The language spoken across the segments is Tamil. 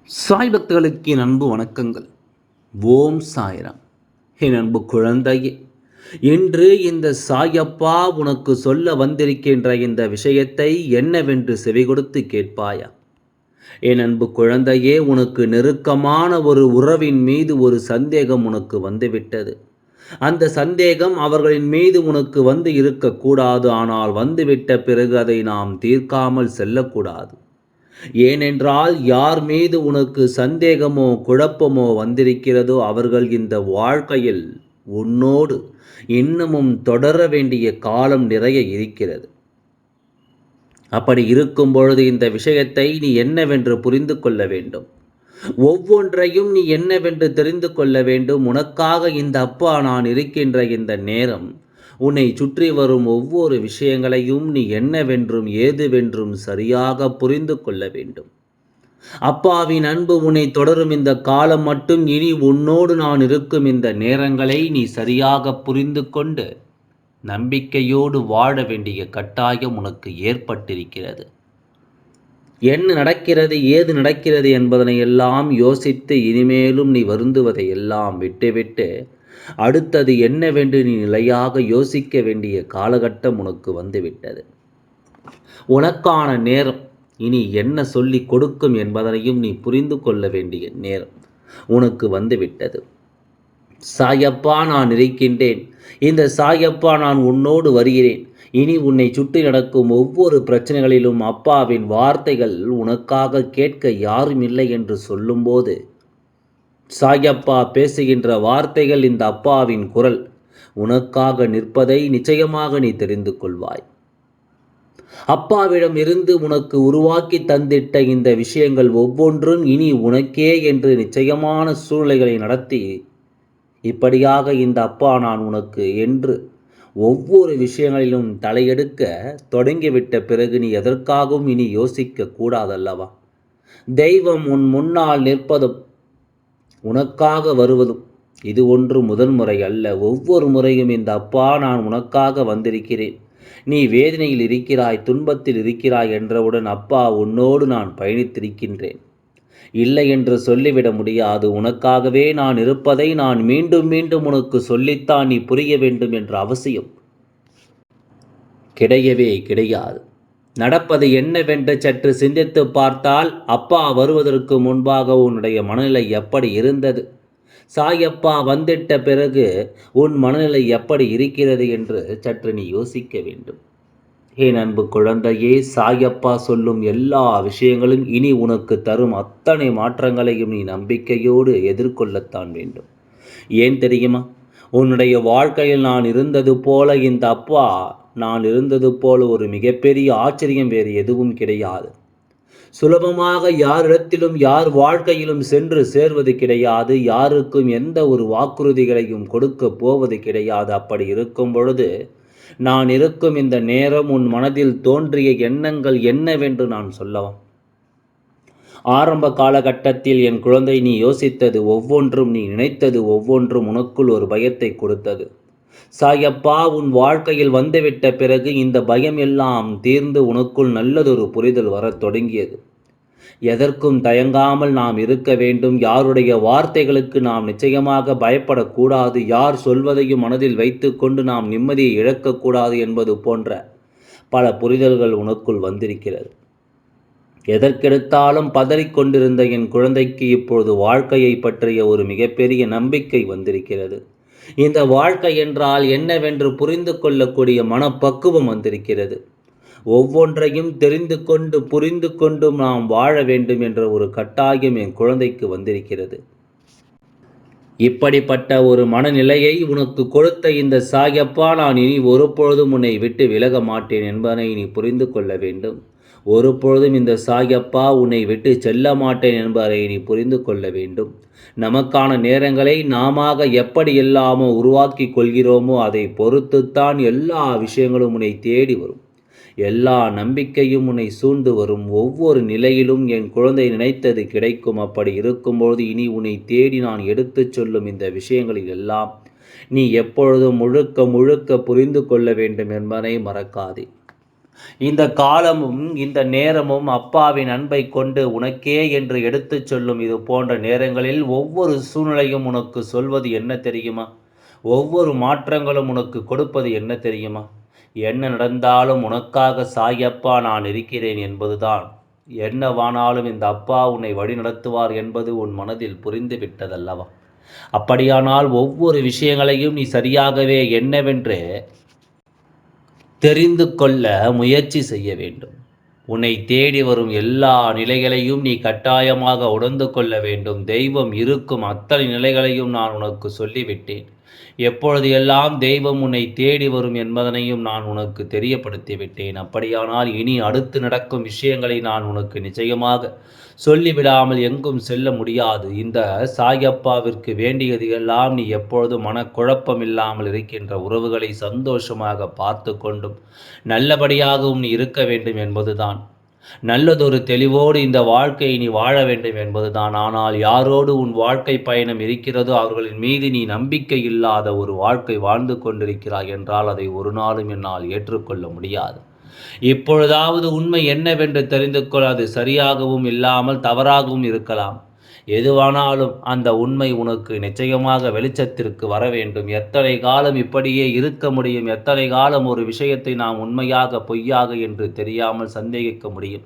சாய் பக்தர்களுக்கு என் அன்பு வணக்கங்கள். ஓம் சாய்ராம். என் அன்பு குழந்தையே, இன்று இந்த சாயப்பா உனக்கு சொல்ல வந்திருக்கின்ற இந்த விஷயத்தை என்னவென்று செவி கொடுத்து கேட்பாயா? என் அன்பு குழந்தையே, உனக்கு நெருக்கமான ஒரு உறவின் மீது ஒரு சந்தேகம் உனக்கு வந்துவிட்டது. அந்த சந்தேகம் அவர்களின் மீது உனக்கு வந்து இருக்கக்கூடாது. ஆனால் வந்துவிட்ட பிறகு அதை நாம் தீர்க்காமல் செல்லக்கூடாது. ஏனென்றால் யார் மீது உனக்கு சந்தேகமோ குழப்பமோ வந்திருக்கிறதோ அவர்கள் இந்த வாழ்க்கையில் உன்னோடு இன்னமும் தொடர வேண்டிய காலம் நிறைய இருக்கிறது. அப்படி இருக்கும் பொழுது இந்த விஷயத்தை நீ என்னவென்று புரிந்து கொள்ள வேண்டும். ஒவ்வொன்றையும் நீ என்னவென்று தெரிந்து கொள்ள வேண்டும். உனக்காக இந்த அப்பா நான் இருக்கின்ற இந்த நேரம் உன்னை சுற்றி வரும் ஒவ்வொரு விஷயங்களையும் நீ என்னவென்றும் ஏதுவென்றும் சரியாக புரிந்து கொள்ள வேண்டும். அப்பாவின் அன்பு உன்னை தொடரும் இந்த காலம் மட்டும் இனி உன்னோடு நான் இருக்கும் இந்த நேரங்களை நீ சரியாக புரிந்து கொண்டு நம்பிக்கையோடு வாழ வேண்டிய கட்டாயம் உனக்கு ஏற்பட்டிருக்கிறது. என்ன நடக்கிறது, ஏது நடக்கிறது என்பதனை எல்லாம் யோசித்து இனிமேலும் நீ வருந்துவதை எல்லாம் விட்டுவிட்டு அடுத்தது என்னவென்று நீ நிலையாக யோசிக்க வேண்டிய காலகட்டம் உனக்கு வந்துவிட்டது. உனக்கான நேரம் இனி என்ன சொல்லி கொடுக்கும் என்பதனையும் நீ புரிந்து கொள்ள வேண்டிய நேரம் உனக்கு வந்துவிட்டது. சாயப்பா நான் இருக்கின்றேன், இந்த சாயப்பா நான் உன்னோடு வருகிறேன். இனி உன்னை சுற்றி நடக்கும் ஒவ்வொரு பிரச்சனைகளிலும் அப்பாவின் வார்த்தைகள் உனக்காக கேட்க யாரும் இல்லை என்று சொல்லும்போது சாயப்பா பேசுகின்ற வார்த்தைகள் இந்த அப்பாவின் குரல் உனக்காக நிற்பதை நிச்சயமாக நீ தெரிந்து கொள்வாய். அப்பாவிடம் இருந்து உனக்கு உருவாக்கி தந்திட்ட இந்த விஷயங்கள் ஒவ்வொன்றும் இனி உனக்கே என்று நிச்சயமான சூழ்நிலைகளை நடத்தி இப்படியாக இந்த அப்பா நான் உனக்கு என்று ஒவ்வொரு விஷயங்களிலும் தலையெடுக்க தொடங்கிவிட்ட பிறகு நீ எதற்காகவும் இனி யோசிக்க கூடாதல்லவா? தெய்வம் உன் முன்னால் நிற்பதும் உனக்காக வருவதும் இது ஒன்று முதல் முறை அல்ல. ஒவ்வொரு முறையும் இந்த அப்பா நான் உனக்காக வந்திருக்கிறேன், நீ வேதனையில் இருக்கிறாய், துன்பத்தில் இருக்கிறாய் என்றவுடன் அப்பா உன்னோடு நான் பயணித்திருக்கின்றேன், இல்லை என்று சொல்லிவிட முடியாது. உனக்காகவே நான் இருப்பதை நான் மீண்டும் மீண்டும் உனக்கு சொல்லித்தான் நீ புரிய வேண்டும் என்ற அவசியம் கிடையவே கிடையாது. நடப்பது என்னவென்று சற்று சிந்தித்து பார்த்தால் அப்பா வருவதற்கு முன்பாக உன்னுடைய மனநிலை எப்படி இருந்தது, சாயப்பா வந்திட்ட பிறகு உன் மனநிலை எப்படி இருக்கிறது என்று சற்று நீ யோசிக்க வேண்டும். என் அன்பு குழந்தையே, சாயப்பா சொல்லும் எல்லா விஷயங்களும் இனி உனக்கு தரும் அத்தனை மாற்றங்களையும் நீ நம்பிக்கையோடு எதிர்கொள்ளத்தான் வேண்டும். ஏன் தெரியுமா? உன்னுடைய வாழ்க்கையில் நான் இருந்தது போல இந்த அப்பா நான் இருந்தது போல ஒரு மிகப்பெரிய ஆச்சரியம் வேறு எதுவும் கிடையாது. சுலபமாக யாரிடத்திலும் யார் வாழ்க்கையிலும் சென்று சேர்வது கிடையாது. யாருக்கும் எந்த ஒரு வாக்குறுதிகளையும் கொடுக்க போவது கிடையாது. அப்படி இருக்கும் பொழுது நான் இருக்கும் இந்த நேரம் உன் மனதில் தோன்றிய எண்ணங்கள் என்னவென்று நான் சொல்லவா? ஆரம்ப காலகட்டத்தில் என் குழந்தை நீ யோசித்தது ஒவ்வொன்றும், நீ நினைத்தது ஒவ்வொன்றும் உனக்குள் ஒரு பயத்தை கொடுத்தது. சாயப்பா உன் வாழ்க்கையில் வந்துவிட்ட பிறகு இந்த பயம் எல்லாம் தீர்ந்து உனக்குள் நல்லதொரு புரிதல் வரத் தொடங்கியது. எதற்கும் தயங்காமல் நாம் இருக்க வேண்டும். யாருடைய வார்த்தைகளுக்கு நாம் நிச்சயமாக பயப்படக்கூடாது. யார் சொல்வதையும் மனதில் வைத்து கொண்டு நாம் நிம்மதியை இழக்கக்கூடாது என்பது போன்ற பல புரிதல்கள் உனக்குள் வந்திருக்கிறது. எதற்கெடுத்தாலும் பதறிக்கொண்டிருந்த என் குழந்தைக்கு இப்பொழுது வாழ்க்கையை பற்றிய ஒரு மிகப்பெரிய நம்பிக்கை வந்திருக்கிறது. இந்த வாழ்க்கை என்றால் என்னவென்று புரிந்து கொள்ளக்கூடிய மனப்பக்குவம் வந்திருக்கிறது. ஒவ்வொன்றையும் தெரிந்து கொண்டு புரிந்து கொண்டும் நாம் வாழ வேண்டும் என்ற ஒரு கட்டாயம் என் குழந்தைக்கு வந்திருக்கிறது. இப்படிப்பட்ட ஒரு மனநிலையை உனக்கு கொடுத்த இந்த சாயப்பா நான் இனி ஒருபொழுதும் உன்னை விட்டு விலக மாட்டேன் என்பதை நீ புரிந்து கொள்ள வேண்டும். ஒருபொழுதும் இந்த சாயப்பா உன்னை விட்டு செல்ல மாட்டேன் என்பதை நீ புரிந்து கொள்ள வேண்டும். நமக்கான நேரங்களை நாம எப்படி எல்லாமோ உருவாக்கி கொள்கிறோமோ அதை பொறுத்துத்தான் எல்லா விஷயங்களும் உன்னை தேடி வரும். எல்லா நம்பிக்கையும் உன்னை சூழ்ந்து வரும். ஒவ்வொரு நிலையிலும் என் குழந்தை நினைத்தது கிடைக்கும். அப்படி இருக்கும்பொழுது இனி உன்னை தேடி நான் எடுத்துச் சொல்லும் இந்த விஷயங்களில் எல்லாம் நீ எப்பொழுதும் முழுக்க முழுக்க புரிந்து கொள்ள வேண்டும் என்பதை மறக்காதே. இந்த காலமும் இந்த நேரமும் அப்பாவின் அன்பை கொண்டு உனக்கே என்று எடுத்துச் சொல்லும் இது போன்ற நேரங்களில் ஒவ்வொரு சூழ்நிலையும் உனக்கு சொல்வது என்ன தெரியுமா? ஒவ்வொரு மாற்றங்களும் உனக்கு கொடுப்பது என்ன தெரியுமா? என்ன நடந்தாலும் உனக்காக சாயப்பா நான் இருக்கிறேன் என்பதுதான். என்னவானாலும் இந்த அப்பா உன்னை வழிநடத்துவார் என்பது உன் மனதில் புரிந்து விட்டதல்லவா? அப்படியானால் ஒவ்வொரு விஷயங்களையும் நீ சரியாகவே என்னவென்று தெரிந்து கொள்ள முயற்சி செய்ய வேண்டும். உன்னை தேடி வரும் எல்லா நிலைகளையும் நீ கட்டாயமாக உணர்ந்து கொள்ள வேண்டும். தெய்வம் இருக்கும் அத்தனை நிலைகளையும் நான் உனக்கு சொல்லிவிட்டேன். எப்பொழுது எல்லாம் தெய்வம் உன்னை தேடி வரும் என்பதனையும் நான் உனக்கு தெரியப்படுத்திவிட்டேன். அப்படியானால் இனி அடுத்து நடக்கும் விஷயங்களை நான் உனக்கு நிச்சயமாக சொல்லிவிடாமல் எங்கும் செல்ல முடியாது. இந்த சாயப்பாவிற்கு வேண்டியது எல்லாம் நீ எப்பொழுதும் மனக்குழப்பம் இல்லாமல் இருக்கின்ற உறவுகளை சந்தோஷமாக பார்த்து கொண்டும் நல்லபடியாகவும் நீ இருக்க வேண்டும் என்பதுதான். நல்லதொரு தெளிவோடு இந்த வாழ்க்கையை நீ வாழ வேண்டும் என்பதுதான். ஆனால் யாரோடு உன் வாழ்க்கை பயணம் இருக்கிறதோ அவர்களின் மீது நீ நம்பிக்கை இல்லாத ஒரு வாழ்க்கை வாழ்ந்து கொண்டிருக்கிறாய் என்றால் அதை ஒரு நாளும் என்னால் ஏற்றுக்கொள்ள முடியாது. இப்பொழுதாவது உண்மை என்னவென்று தெரிந்து கொள். அது சரியாகவும் இல்லாமல் தவறாகவும் இருக்கலாம். எதுவானாலும் அந்த உண்மை உனக்கு நிச்சயமாக வெளிச்சத்திற்கு வர வேண்டும். எத்தனை காலம் இப்படியே இருக்க முடியும்? எத்தனை காலம் ஒரு விஷயத்தை நாம் உண்மையாக பொய்யாக என்று தெரியாமல் சந்தேகிக்க முடியும்?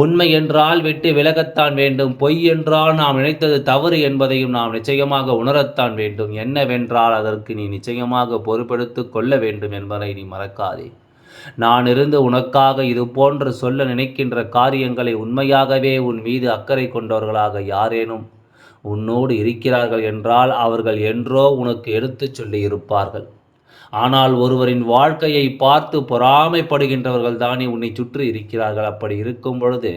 உண்மை என்றால் விட்டு விலகத்தான் வேண்டும். பொய் என்றால் நாம் நினைத்தது தவறு என்பதையும் நாம் நிச்சயமாக உணரத்தான் வேண்டும். என்னவென்றால் அதற்கு நீ நிச்சயமாக பொறுப்பெடுத்து கொள்ள வேண்டும் என்பதை நீ மறக்காதே. நான் இருந்து உனக்காக இது போன்று சொல்ல நினைக்கின்ற காரியங்களை உண்மையாகவே உன் மீது அக்கறை கொண்டவர்களாக யாரேனும் உன்னோடு இருக்கிறார்கள் என்றால் அவர்கள் என்றோ உனக்கு எடுத்துச் சொல்லி இருப்பார்கள். ஆனால் ஒருவரின் வாழ்க்கையை பார்த்து பொறாமைப்படுகின்றவர்கள் தானே உன்னை சுற்றி இருக்கிறார்கள். அப்படி இருக்கும் பொழுது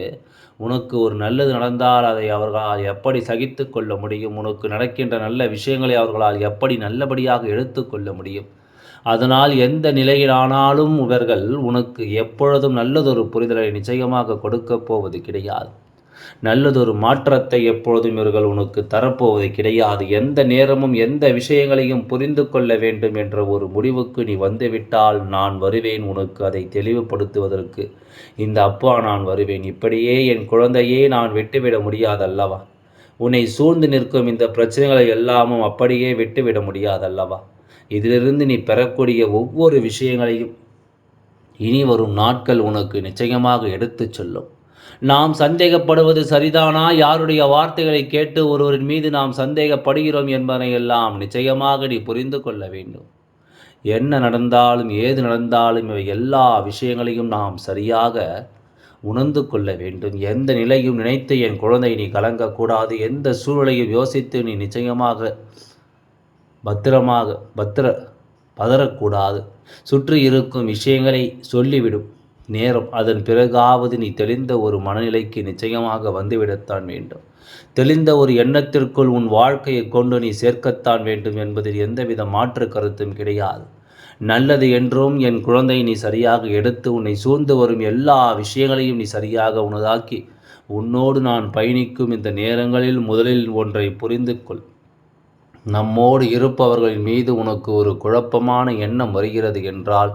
உனக்கு ஒரு நல்லது நடந்தால் அதை அவர்களால் எப்படி சகித்து கொள்ள முடியும்? உனக்கு நடக்கின்ற நல்ல விஷயங்களை அவர்களால் எப்படி நல்லபடியாக எடுத்துக்கொள்ள முடியும்? அதனால் எந்த நிலையிலானாலும் இவர்கள் உனக்கு எப்பொழுதும் நல்லதொரு புரிதலை நிச்சயமாக கொடுக்கப் போவது கிடையாது. நல்லதொரு மாற்றத்தை எப்பொழுதும் இவர்கள் உனக்கு தரப்போவது கிடையாது. எந்த நேரமும் எந்த விஷயங்களையும் புரிந்து கொள்ள வேண்டும் என்ற ஒரு முடிவுக்கு நீ வந்துவிட்டால் நான் வருவேன் உனக்கு அதை தெளிவுபடுத்துவதற்கு. இந்த அப்பா நான் வருவேன். இப்படியே என் குழந்தையே நான் விட்டுவிட முடியாதல்லவா? உன்னை சூழ்ந்து நிற்கும் இந்த பிரச்சனைகளை எல்லாமும் அப்படியே விட்டுவிட முடியாதல்லவா? இதிலிருந்து நீ பெறக்கூடிய ஒவ்வொரு விஷயங்களையும் இனி வரும் நாட்கள் உனக்கு நிச்சயமாக எடுத்துச் சொல்லும். நாம் சந்தேகப்படுவது சரிதானா? யாருடைய வார்த்தைகளை கேட்டு ஒருவரின் மீது நாம் சந்தேகப்படுகிறோம் என்பதை எல்லாம் நிச்சயமாக நீ புரிந்து கொள்ள வேண்டும். என்ன நடந்தாலும் ஏது நடந்தாலும் இவை எல்லா விஷயங்களையும் நாம் சரியாக உணர்ந்து கொள்ள வேண்டும். எந்த நிலையும் நினைத்து என் குழந்தை நீ கலங்கக்கூடாது. எந்த சூழ்நிலையும் யோசித்து நீ நிச்சயமாக பதறக்கூடாது. சுற்றி இருக்கும் விஷயங்களை சொல்லிவிடும் நேரம் அதன் பிறகாவது நீ தெளிந்த ஒரு மனநிலைக்கு நிச்சயமாக வந்துவிடத்தான் வேண்டும். தெளிந்த ஒரு எண்ணத்திற்குள் உன் வாழ்க்கையை கொண்டு நீ சேர்க்கத்தான் வேண்டும் என்பதில் எந்தவித மாற்று கருத்தும் கிடையாது. நல்லது என்றும் என் குழந்தை நீ சரியாக எடுத்து உன்னை சூழ்ந்து வரும் எல்லா விஷயங்களையும் நீ சரியாக உனதாக்கி உன்னோடு நான் பயணிக்கும் இந்த நேரங்களில் முதலில் ஒன்றை புரிந்து கொள். நம்மோடு இருப்பவர்களின் மீது உனக்கு ஒரு குழப்பமான எண்ணம் வருகிறது என்றால்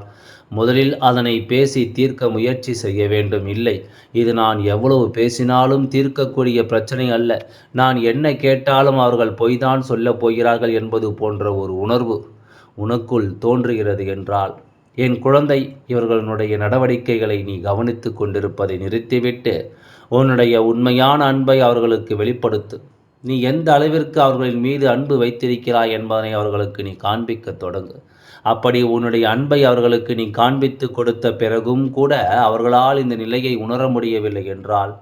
முதலில் அதனை பேசி தீர்க்க முயற்சி செய்ய வேண்டும். இல்லை, இது நான் எவ்வளவு பேசினாலும் தீர்க்கக்கூடிய பிரச்சனை அல்ல, நான் என்ன கேட்டாலும் அவர்கள் பொய்தான் சொல்லப் போகிறார்கள் என்பது போன்ற ஒரு உணர்வு உனக்குள் தோன்றுகிறது என்றால் என் குழந்தை இவர்களுடைய நடவடிக்கைகளை நீ கவனித்து கொண்டிருப்பதை நிறுத்திவிட்டு உன்னுடைய உண்மையான அன்பை அவர்களுக்கு வெளிப்படுத்து. நீ எந்த அளவிற்கு அவர்களின் மீது அன்பு வைத்திருக்கிறாய் என்பதனை அவர்களுக்கு நீ காண்பிக்க தொடங்கு. அப்படி உன்னுடைய அன்பை அவர்களுக்கு நீ காண்பித்து கொடுத்த பிறகும் கூட அவர்களால் இந்த நிலையை உணர முடியவில்லை என்றால்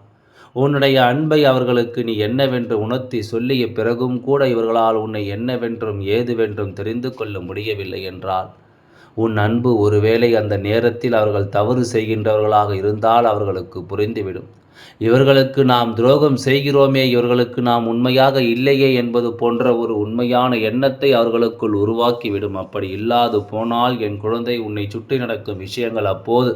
உன்னுடைய அன்பை அவர்களுக்கு நீ என்னவென்று உணர்த்தி சொல்லிய பிறகும் கூட இவர்களால் உன்னை என்னவென்றும் ஏதுவென்றும் தெரிந்து கொள்ள முடியவில்லை என்றால் உன் அன்பு ஒருவேளை அந்த நேரத்தில் அவர்கள் தவறு செய்கின்றவர்களாக இருந்தால் அவர்களுக்கு புரிந்துவிடும். இவர்களுக்கு நாம் துரோகம் செய்கிறோமே, இவர்களுக்கு நாம் உண்மையாக இல்லையே என்பது போன்ற ஒரு உண்மையான எண்ணத்தை அவர்களுக்குள் உருவாக்கிவிடும். அப்படி இல்லாது போனால் என் குழந்தை உன்னை சுற்றி நடக்கும் விஷயங்கள் அப்போது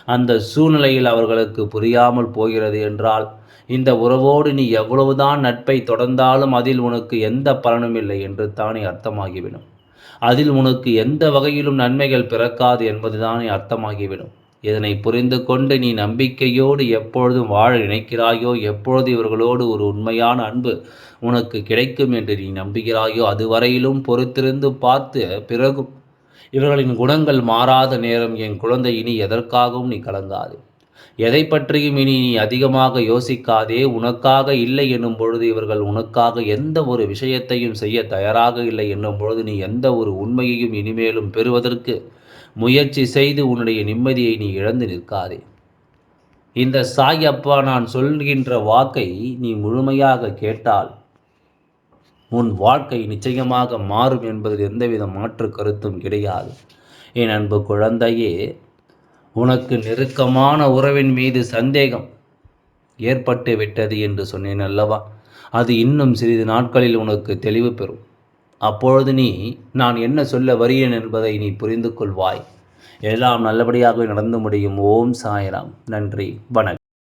அந்த சூழ்நிலையில் அவர்களுக்கு புரியாமல் போகிறது என்றால் இந்த உறவோடு நீ எவ்வளவுதான் நட்பை தொடர்ந்தாலும் அதில் உனக்கு எந்த பலனும் இல்லை என்று தானே அர்த்தமாகிவிடும். அதில் உனக்கு எந்த வகையிலும் நன்மைகள் பிறக்காது என்பதுதானே அர்த்தமாகிவிடும். இதனை புரிந்து கொண்டு நீ நம்பிக்கையோடு எப்பொழுதும் வாழ நினைக்கிறாயோ, எப்பொழுது இவர்களோடு ஒரு உண்மையான அன்பு உனக்கு கிடைக்கும் என்று நீ நம்புகிறாயோ, அதுவரையிலும் பொறுத்திருந்து பார்த்து பிறகும் இவர்களின் குணங்கள் மாறாத நேரம் என் குழந்தை, இனி எதற்காகவும் நீ கலங்காதே. எதை பற்றியும் இனி நீ அதிகமாக யோசிக்காதே. உனக்காக இல்லை என்னும் பொழுது, இவர்கள் உனக்காக எந்த ஒரு விஷயத்தையும் செய்ய தயாராக இல்லை என்னும் பொழுது, நீ எந்த ஒரு உண்மையையும் இனிமேலும் பெறுவதற்கு முயற்சி செய்து உன்னுடைய நிம்மதியை நீ இழந்து நிற்காதே. இந்த சாய் அப்பா நான் சொல்கின்ற வாக்கை நீ முழுமையாக கேட்டால் உன் வாழ்க்கை நிச்சயமாக மாறும் என்பதில் எந்தவித மாற்று கருத்தும் கிடையாது. என் அன்பு குழந்தையே, உனக்கு நெருக்கமான உறவின் மீது சந்தேகம் ஏற்பட்டு விட்டது என்று சொன்னேன் அல்லவா? அது இன்னும் சிறிது நாட்களில் உனக்கு தெளிவு பெறும். அப்பொழுது நீ நான் என்ன சொல்ல வருகிறேன் என்பதை நீ புரிந்து கொள்வாய். எல்லாம் நல்லபடியாக நடந்து முடியும். ஓம் சாய்ராம். நன்றி, வணக்கம்.